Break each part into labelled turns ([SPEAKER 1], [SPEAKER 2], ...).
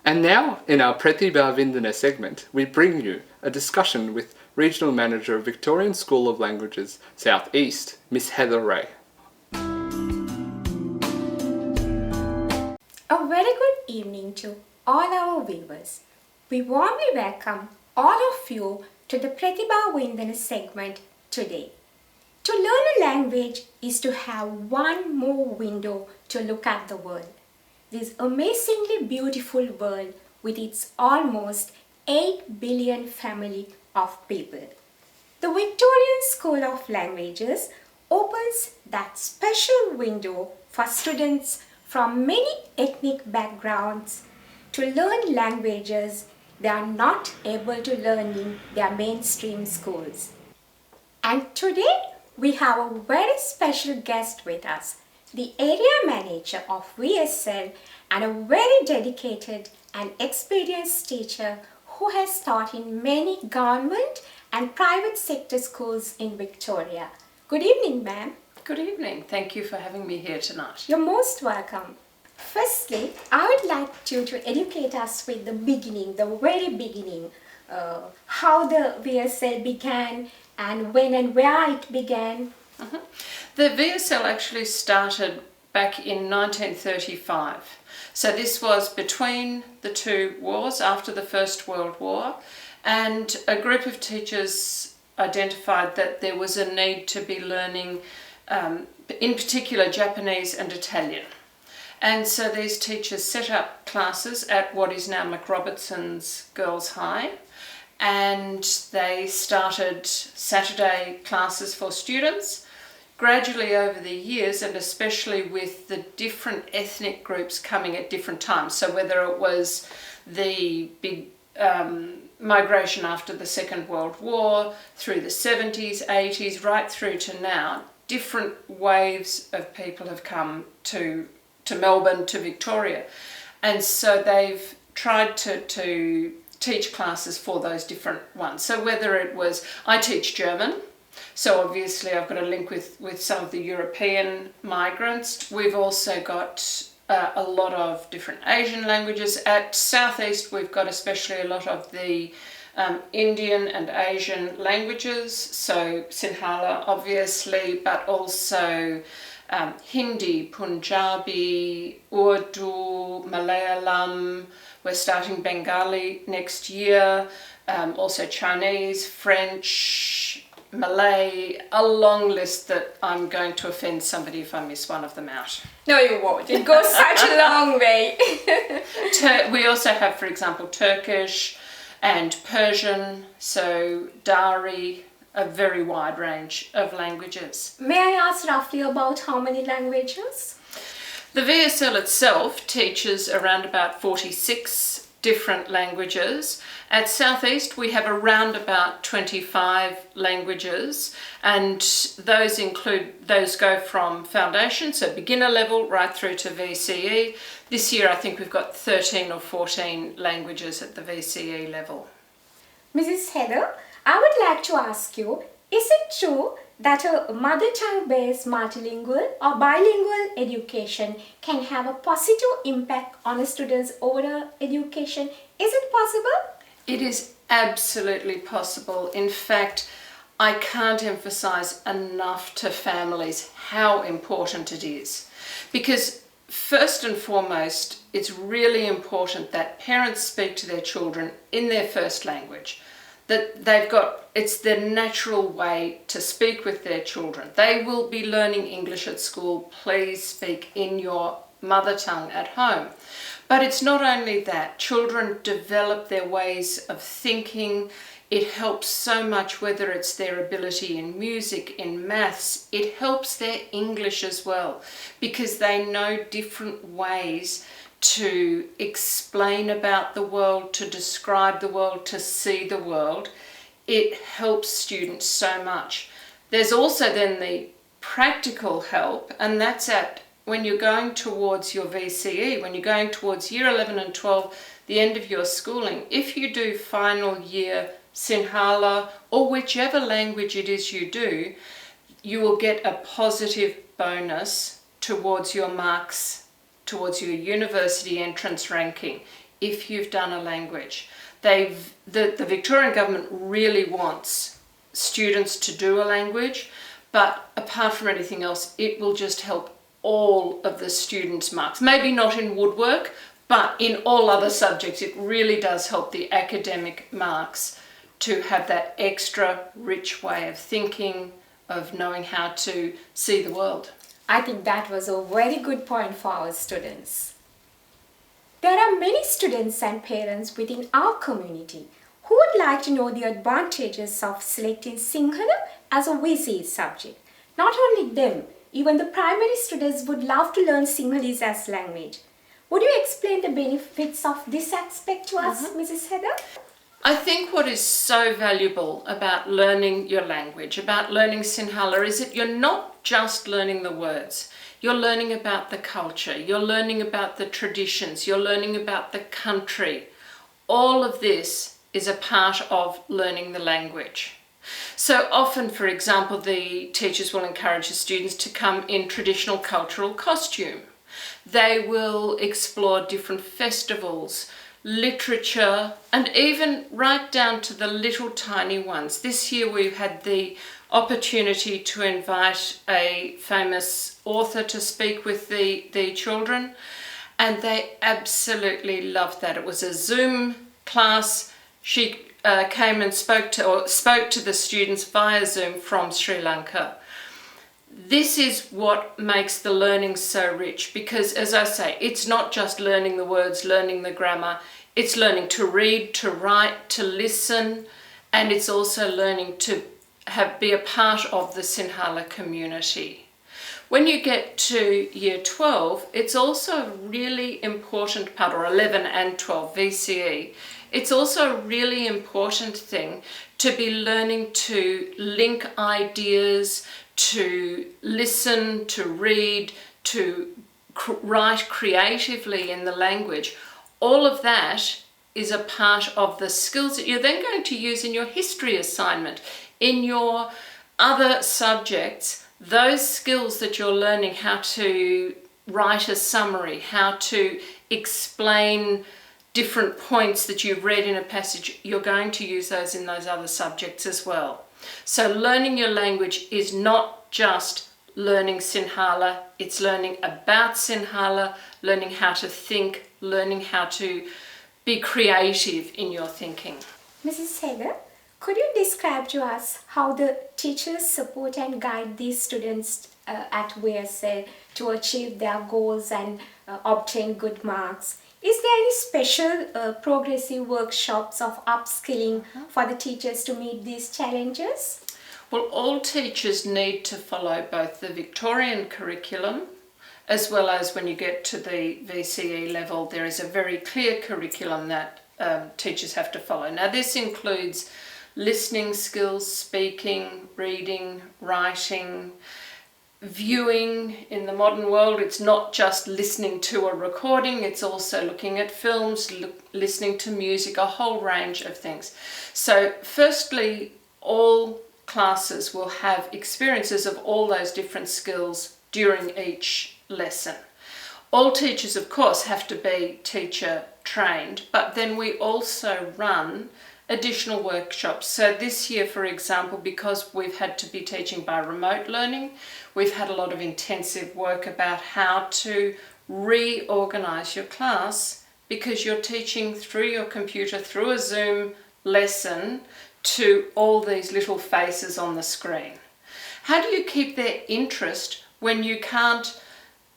[SPEAKER 1] And now, in our Prathibha Vindana segment, we bring you a discussion with Regional Manager of Victorian School of Languages, South East, Ms Heather Rae.
[SPEAKER 2] A very good evening to all our viewers. We warmly welcome all of you to the Prathibha Vindana segment today. To learn a language is to have one more window to look at the world. This amazingly beautiful world with its almost 8 billion family of people. The Victorian School of Languages opens that special window for students from many ethnic backgrounds to learn languages they are not able to learn in their mainstream schools. And today we have a very special guest with us, the area manager of VSL and a very dedicated and experienced teacher who has taught in many government and private sector schools in Victoria. Good evening, ma'am.
[SPEAKER 3] Good evening. Thank you for having me here tonight.
[SPEAKER 2] You're most welcome. Firstly, I would like you to educate us with the beginning, the very beginning, how the VSL began and when and where it began.
[SPEAKER 3] The VSL actually started back in 1935. So this was between the two wars, after the First World War, and a group of teachers identified that there was a need to be learning, in particular, Japanese and Italian. And so these teachers set up classes at what is now McRobertson's Girls High, and they started Saturday classes for students. Gradually over the years, and especially with the different ethnic groups coming at different times, so whether it was the big migration after the Second World War, through the 70s, 80s, right through to now, different waves of people have come to Melbourne, to Victoria, and so they've tried to teach classes for those different ones. So whether it was, I teach German, so obviously I've got a link with some of the European migrants. We've also got a lot of different Asian languages. At South East we've got especially a lot of the Indian and Asian languages, so Sinhala obviously, but also Hindi, Punjabi, Urdu, Malayalam. We're starting Bengali next year, also Chinese, French, Malay, a long list that I'm going to offend somebody if I miss one of them out.
[SPEAKER 2] No, you won't. It goes such a long way.
[SPEAKER 3] We also have, for example, Turkish and Persian, so Dari, a very wide range of languages.
[SPEAKER 2] May I ask roughly about how many languages?
[SPEAKER 3] The VSL itself teaches around about 46 different languages. At South East we have around about 25 languages, and those go from foundation, so beginner level, right through to VCE. This year I think we've got 13 or 14 languages at the VCE level.
[SPEAKER 2] Mrs. Heather, I would like to ask you, is it true that a mother tongue based multilingual or bilingual education can have a positive impact on a student's overall education? Is it possible?
[SPEAKER 3] It is absolutely possible. In fact, I can't emphasize enough to families how important it is, because first and foremost, it's really important that parents speak to their children in their first language, that it's their natural way to speak with their children. They will be learning English at school. Please speak in your mother tongue at home. But it's not only that. Children develop their ways of thinking. It helps so much, whether it's their ability in music, in maths. It helps their English as well, because they know different ways to explain about the world, to describe the world, to see the world. It helps students so much. There's also then the practical help, and that's when you're going towards your VCE, when you're going towards year 11 and 12, the end of your schooling. If you do final year Sinhala or whichever language it is you do, you will get a positive bonus towards your marks, towards your university entrance ranking. if you've done a language. The Victorian government really wants students to do a language, but apart from anything else, it will just help all of the students' marks. Maybe not in woodwork, but in all other subjects, it really does help the academic marks to have that extra rich way of thinking, of knowing how to see the world.
[SPEAKER 2] I think that was a very good point for our students. There are many students and parents within our community who would like to know the advantages of selecting Sinhala as a VCE subject. Not only them, even the primary students would love to learn Sinhalese as language. Would you explain the benefits of this aspect to us, Mrs. Heather?
[SPEAKER 3] I think what is so valuable about learning your language, about learning Sinhala, is that you're not just learning the words. You're learning about the culture, you're learning about the traditions, you're learning about the country. All of this is a part of learning the language. So often, for example, the teachers will encourage the students to come in traditional cultural costume. They will explore different festivals, literature, and even right down to the little tiny ones. This year we've had the opportunity to invite a famous author to speak with the children, and they absolutely loved that. It was a Zoom class. She came and spoke to the students via Zoom from Sri Lanka. This is what makes the learning so rich, because, as I say, it's not just learning the words, learning the grammar, it's learning to read, to write, to listen, and it's also learning to be a part of the Sinhala community. When you get to year 12, it's also a really important part, or 11 and 12, VCE, it's also a really important thing to be learning to link ideas, to listen, to read, to write creatively in the language. All of that is a part of the skills that you're then going to use in your history assignment, in your other subjects. Those skills that you're learning, how to write a summary, how to explain different points that you've read in a passage, you're going to use those in those other subjects as well. So learning your language is not just learning Sinhala, it's learning about Sinhala, learning how to think, learning how to be creative in your thinking.
[SPEAKER 2] Mrs. Heather, could you describe to us how the teachers support and guide these students at VSL to achieve their goals and obtain good marks? Is there any special progressive workshops of upskilling for the teachers to meet these challenges?
[SPEAKER 3] Well, all teachers need to follow both the Victorian curriculum, as well as when you get to the VCE level, there is a very clear curriculum that teachers have to follow. Now, this includes listening skills, speaking, reading, writing, viewing. In the modern world, it's not just listening to a recording, it's also looking at films, listening to music, a whole range of things. So firstly, all classes will have experiences of all those different skills during each lesson. All teachers, of course, have to be teacher trained, but then we also run additional workshops. So this year, for example, because we've had to be teaching by remote learning, we've had a lot of intensive work about how to reorganize your class, because you're teaching through your computer, through a Zoom lesson, to all these little faces on the screen. How do you keep their interest when you can't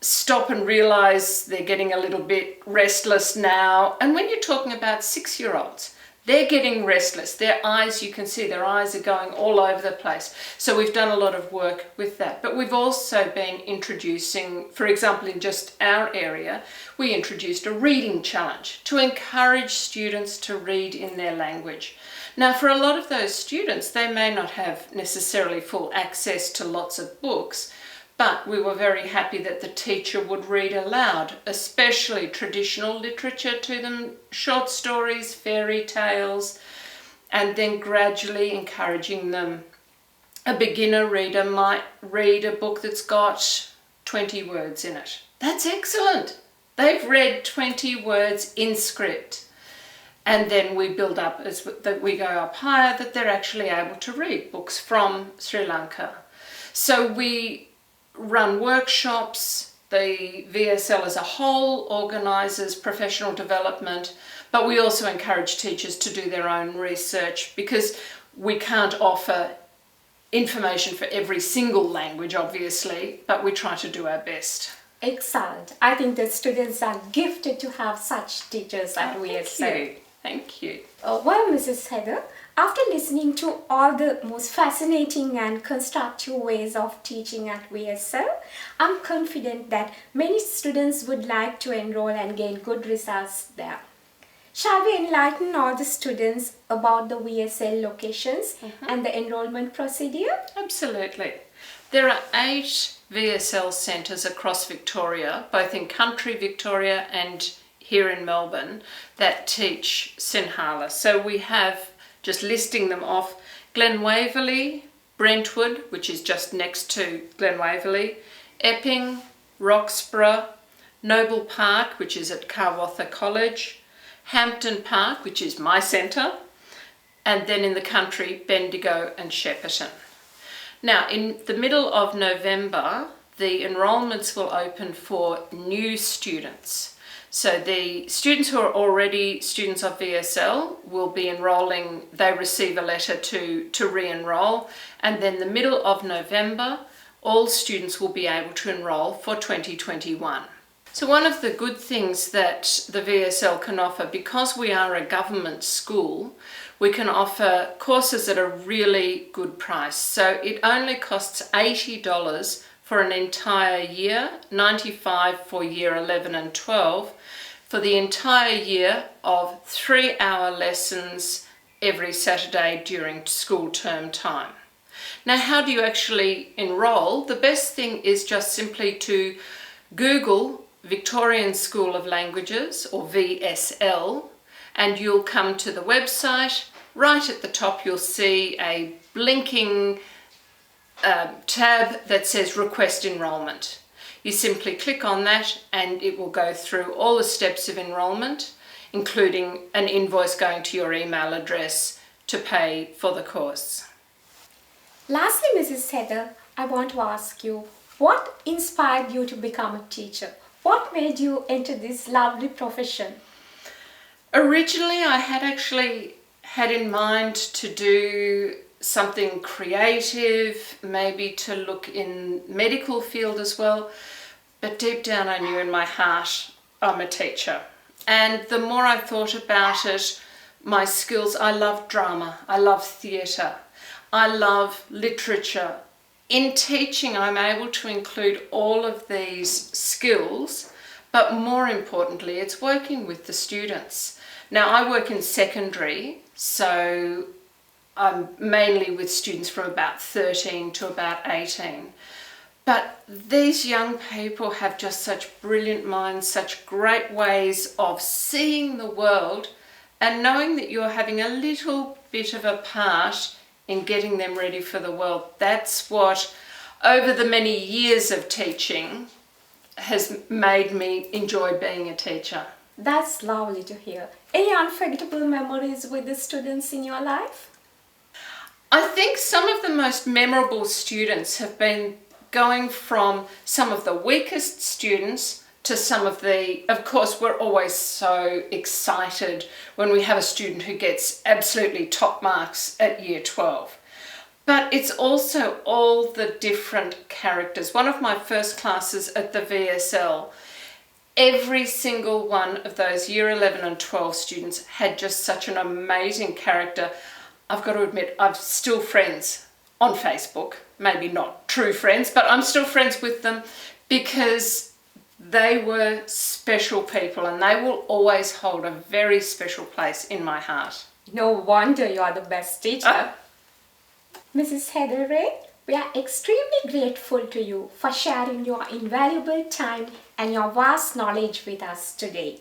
[SPEAKER 3] stop and realize they're getting a little bit restless now? And when you're talking about 6-year-olds, they're getting restless. Their eyes, you can see their eyes are going all over the place. So we've done a lot of work with that. But we've also been introducing, for example, in just our area, we introduced a reading challenge to encourage students to read in their language. Now, for a lot of those students, they may not have necessarily full access to lots of books, but we were very happy that the teacher would read aloud, especially traditional literature to them, short stories, fairy tales, and then gradually encouraging them. A beginner reader might read a book that's got 20 words in it. That's excellent. They've read 20 words in script, and then we build up as that we go up higher, that they're actually able to read books from Sri Lanka. So we run workshops. The VSL as a whole organises professional development, but we also encourage teachers to do their own research, because we can't offer information for every single language, obviously, but we try to do our best.
[SPEAKER 2] Excellent. I think the students are gifted to have such teachers at VSL.
[SPEAKER 3] Thank you.
[SPEAKER 2] Well, Mrs. Heather, after listening to all the most fascinating and constructive ways of teaching at VSL, I'm confident that many students would like to enroll and gain good results there. Shall we enlighten all the students about the VSL locations and the enrollment procedure?
[SPEAKER 3] Absolutely. There are 8 VSL centres across Victoria, both in country Victoria and here in Melbourne, that teach Sinhala. So we have, just listing them off, Glen Waverley, Brentwood, which is just next to Glen Waverley, Epping, Roxburgh, Noble Park, which is at Carwatha College, Hampton Park, which is my centre, and then in the country, Bendigo and Shepparton. Now, in the middle of November, the enrolments will open for new students. So the students who are already students of VSL will be enrolling, they receive a letter to re-enroll, and then the middle of November, all students will be able to enrol for 2021. So one of the good things that the VSL can offer, because we are a government school, we can offer courses at a really good price. So it only costs $80 for an entire year, $95 for year 11 and 12, for the entire year of 3-hour lessons every Saturday during school term time. Now, how do you actually enrol? The best thing is just simply to Google Victorian School of Languages, or VSL, and you'll come to the website. Right at the top you'll see a blinking tab that says Request Enrolment. You simply click on that and it will go through all the steps of enrolment, including an invoice going to your email address to pay for the course.
[SPEAKER 2] Lastly, Mrs. Heather, I want to ask you, what inspired you to become a teacher? What made you enter this lovely profession?
[SPEAKER 3] Originally, I had actually had in mind to do something creative, maybe to look in medical field as well, but deep down I knew in my heart I'm a teacher. And the more I thought about it, my skills, I love drama, I love theatre, I love literature. In teaching, I'm able to include all of these skills, but more importantly, it's working with the students. Now, I work in secondary, so I'm mainly with students from about 13 to about 18. But these young people have just such brilliant minds, such great ways of seeing the world, and knowing that you're having a little bit of a part in getting them ready for the world. That's what, over the many years of teaching, has made me enjoy being a teacher.
[SPEAKER 2] That's lovely to hear. Any unforgettable memories with the students in your life?
[SPEAKER 3] I think some of the most memorable students have been going from some of the weakest students to some of the, of course, we're always so excited when we have a student who gets absolutely top marks at year 12. But it's also all the different characters. One of my first classes at the VSL, every single one of those year 11 and 12 students had just such an amazing character. I've got to admit, I'm still friends on Facebook, maybe not true friends, but I'm still friends with them because they were special people and they will always hold a very special place in my heart.
[SPEAKER 2] No wonder you are the best teacher. Mrs. Heather Rae, we are extremely grateful to you for sharing your invaluable time and your vast knowledge with us today.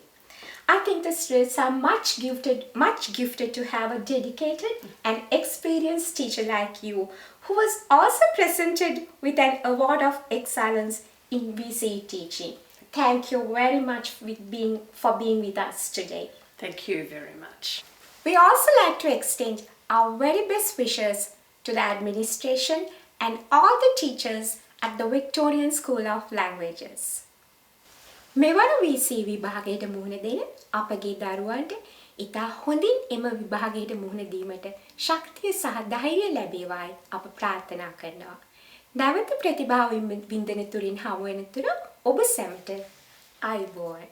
[SPEAKER 2] I think the students are much gifted to have a dedicated and experienced teacher like you, who was also presented with an award of excellence in VC teaching. Thank you very much for being with us today.
[SPEAKER 3] Thank you very much.
[SPEAKER 2] We also like to extend our very best wishes to the administration and all the teachers at the Victorian School of Languages. මෙවන VC විභාගයට මුහුණ දෙන අපගේ දරුවන්ට ඉතා හොඳින් එම විභාගයට මුහුණ දීමට ශක්තිය සහ ධෛර්යය ලැබේවායි අප ප්‍රාර්ථනා කරනවා. නැවත ප්‍රතිභා වින්දන තුලින් හමු වෙන තුරු ඔබ සැමට ආයුබෝවන්.